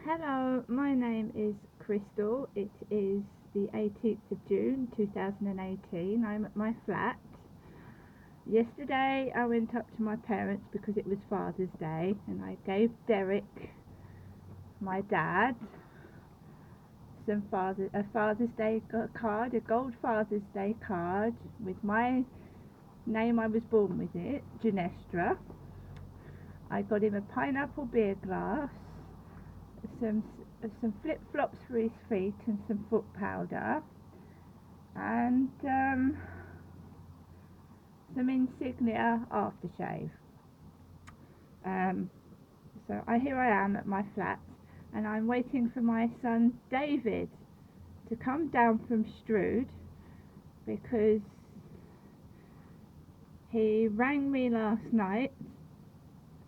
Hello, my name is Crystal. It is the 18th of June 2018. I'm at my flat. Yesterday I went up to my parents because it was Father's Day and I gave Derek, my dad, a Father's Day card, a gold Father's Day card with my name I was born with it, Genestra. I got him a pineapple beer glass, some some flip flops for his feet and some foot powder, and some insignia aftershave. Um, here I am at my flat, and I'm waiting for my son David to come down from Strood because he rang me last night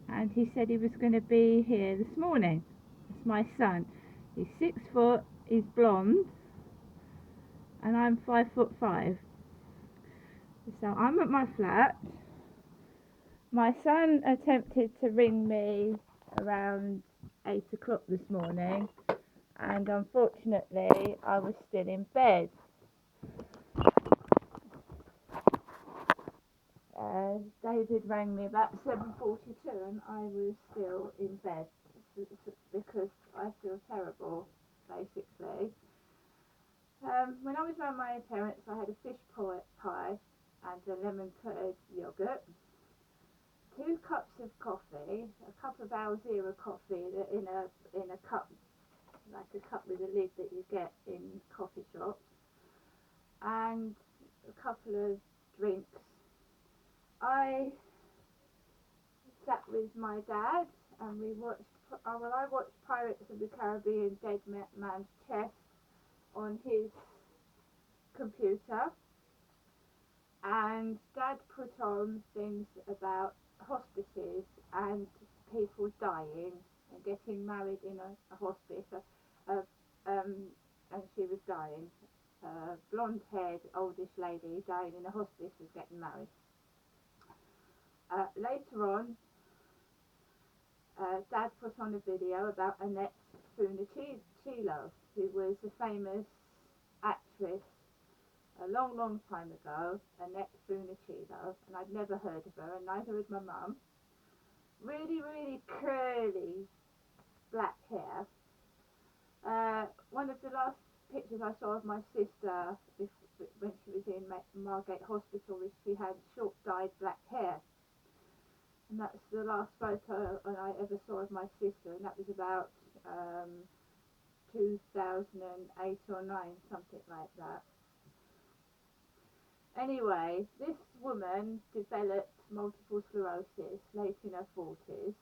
and he said he was going to be here this morning. It's my son. He's 6 foot, he's blonde, and I'm 5'5". So I'm at my flat. My son attempted to ring me around 8 o'clock this morning, and unfortunately I was still in bed. David rang me about 7:42 and I was still in bed because I feel terrible, basically. When I was around my parents, I had a fish pie and a lemon curd yoghurt, 2 cups of coffee, a cup of Alzira coffee in a cup, like a cup with a lid that you get in coffee shops, and a couple of drinks. I sat with my dad and we watched. I watched Pirates of the Caribbean: Dead Man's Chest on his computer, and Dad put on things about hospices and people dying and getting married in a hospice. And she was dying. Blonde-haired, oldish lady dying in a hospice was getting married. Later on, Dad put on a video about Annette Funicello, who was a famous actress a long, long time ago, Annette Funicello, and I'd never heard of her, and neither had my mum. Really, really curly black hair. One of the last pictures I saw of my sister when she was in Margate Hospital was she had short dyed black hair. And that's the last photo I ever saw of my sister, and that was about 2008 or 9, something like that. Anyway, this woman developed multiple sclerosis late in her 40s.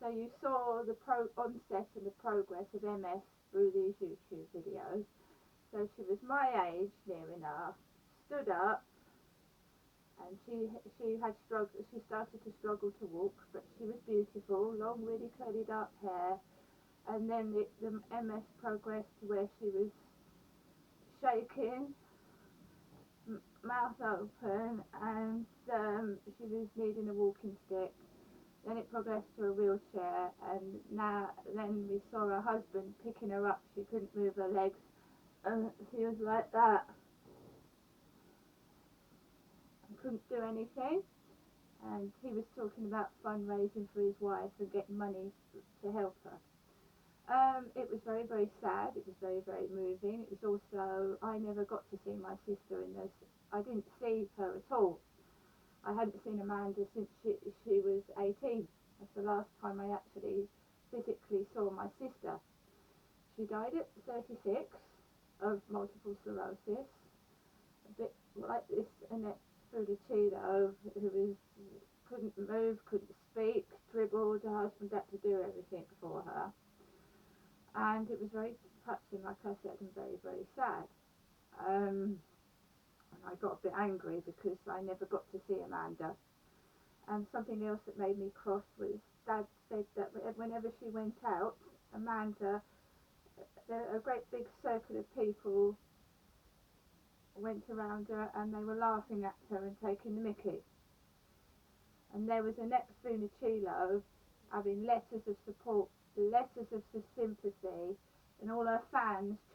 So you saw the onset and the progress of MS through these YouTube videos. So she was my age, near enough, stood up, and she started to struggle to walk, but she was beautiful, long, really curly dark hair. And then the MS progressed to where she was shaking, mouth open, and she was needing a walking stick. Then it progressed to a wheelchair, and then we saw her husband picking her up. She couldn't move her legs, and she was like that. Couldn't do anything, and he was talking about fundraising for his wife and getting money to help her. It was very, very sad. It was very, very moving. It was also, I never got to see my sister in this. I didn't see her at all. I hadn't seen Amanda since she was 18. That's the last time I actually physically saw my sister. She died at 36 of multiple sclerosis, a bit like this Annette Funicello, who couldn't move, couldn't speak, dribbled. Her husband had to do everything for her. And it was very touching, like I said, and very, very sad. And I got a bit angry because I never got to see Amanda. And something else that made me cross was Dad said that whenever she went out, Amanda, a great big circle of people went around her and they were laughing at her and taking the mickey. And there was Annette Funicello having letters of support, letters of sympathy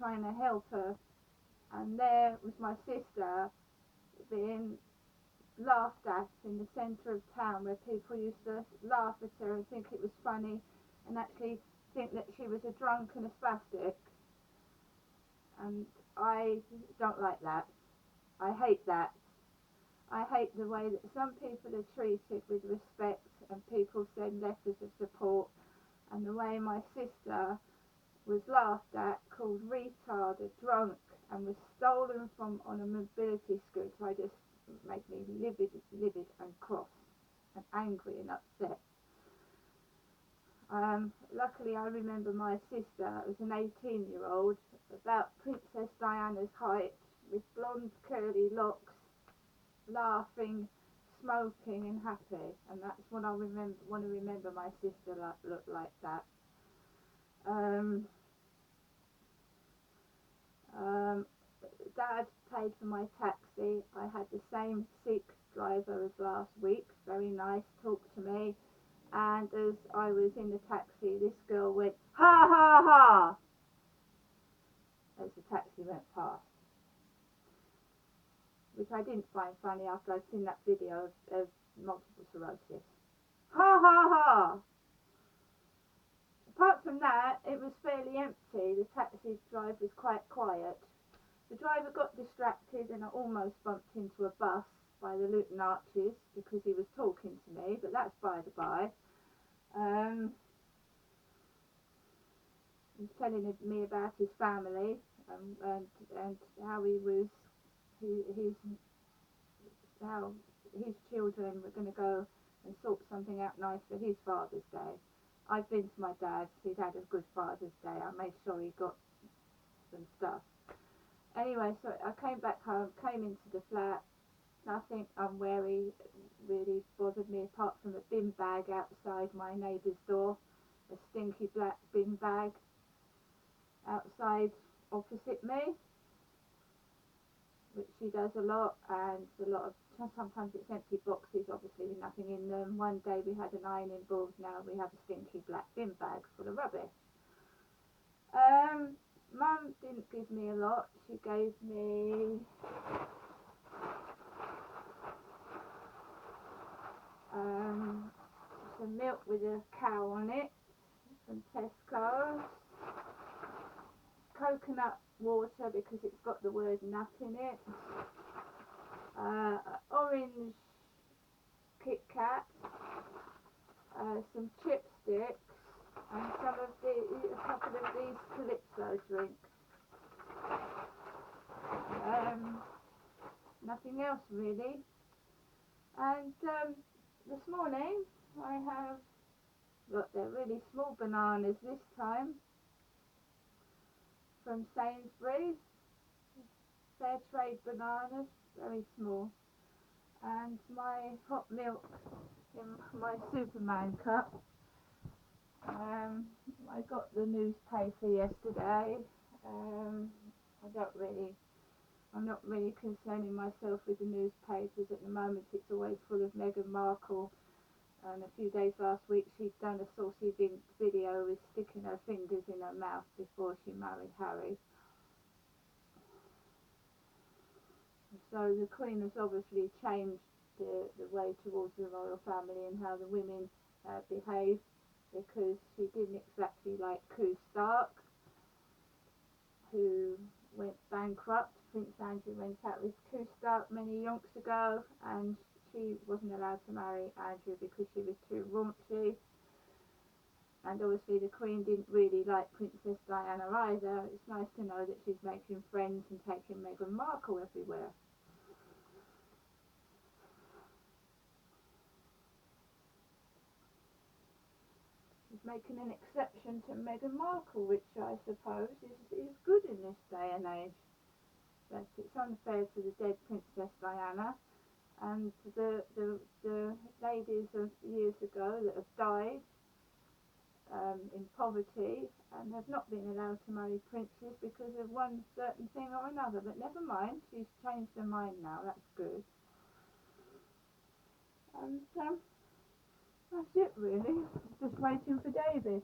trying to help her, and there was my sister being laughed at in the centre of town, where people used to laugh at her and think it was funny, and actually think that she was a drunk and a spastic. And I don't like that. I hate that. I hate the way that some people are treated with respect and people send letters of support, and the way my sister was laughed at, called retard, a drunk, and was stolen from on a mobility scooter. I just made me livid and cross and angry and upset. Luckily I remember my sister was an 18-year-old, about Princess Diana's height, with blonde curly locks, laughing, smoking and happy, and that's what I want to remember my sister looked like that. Dad paid for my taxi. I had the same Sikh driver as last week, very nice, talked to me, and as I was in the taxi, this girl went, ha ha ha, as the taxi went past, which I didn't find funny after I'd seen that video of multiple sclerosis. Ha ha ha! Apart from that, it was fairly empty. The taxi drive was quite quiet. The driver got distracted and I almost bumped into a bus by the Luton Arches because he was talking to me, but that's by the by. He was telling me about his family and how how his children were going to go and sort something out nice for his Father's Day. I've been to my dad's. He'd had a good Father's Day. I made sure he got some stuff. Anyway, so I came back home, came into the flat. Nothing unwary really bothered me apart from a bin bag outside my neighbour's door, a stinky black bin bag outside opposite me, which she does a lot, and sometimes it's empty boxes, obviously with nothing in them. One day we had an ironing board, now we have a stinky black bin bag full of rubbish. Mum didn't give me a lot. She gave me some milk with a cow on it from Tesco's, coconut water because it's got the word nut in it, orange Kit Kat, some chipsticks, and a couple of these Calypso drinks. Nothing else really. And this morning I have, look, they're really small bananas this time, from Sainsbury's, fair trade bananas, very small, and my hot milk in my Superman cup. I got the newspaper yesterday. I'm not really concerning myself with the newspapers at the moment. It's always full of Meghan Markle, and a few days last week she'd done a saucy video with sticking her fingers in her mouth before she married Harry. So the Queen has obviously changed the way towards the royal family and how the women behave, because she didn't exactly like Koo Stark, who went bankrupt. Prince Andrew went out with Koo Stark many yonks ago, and she wasn't allowed to marry Andrew because she was too raunchy. And obviously the Queen didn't really like Princess Diana either. It's nice to know that she's making friends and taking Meghan Markle everywhere. Making an exception to Meghan Markle, which I suppose is good in this day and age. But it's unfair to the dead Princess Diana and the ladies of years ago that have died in poverty and have not been allowed to marry princes because of one certain thing or another. But never mind, she's changed her mind now. That's good. And that's it really. Just waiting for David.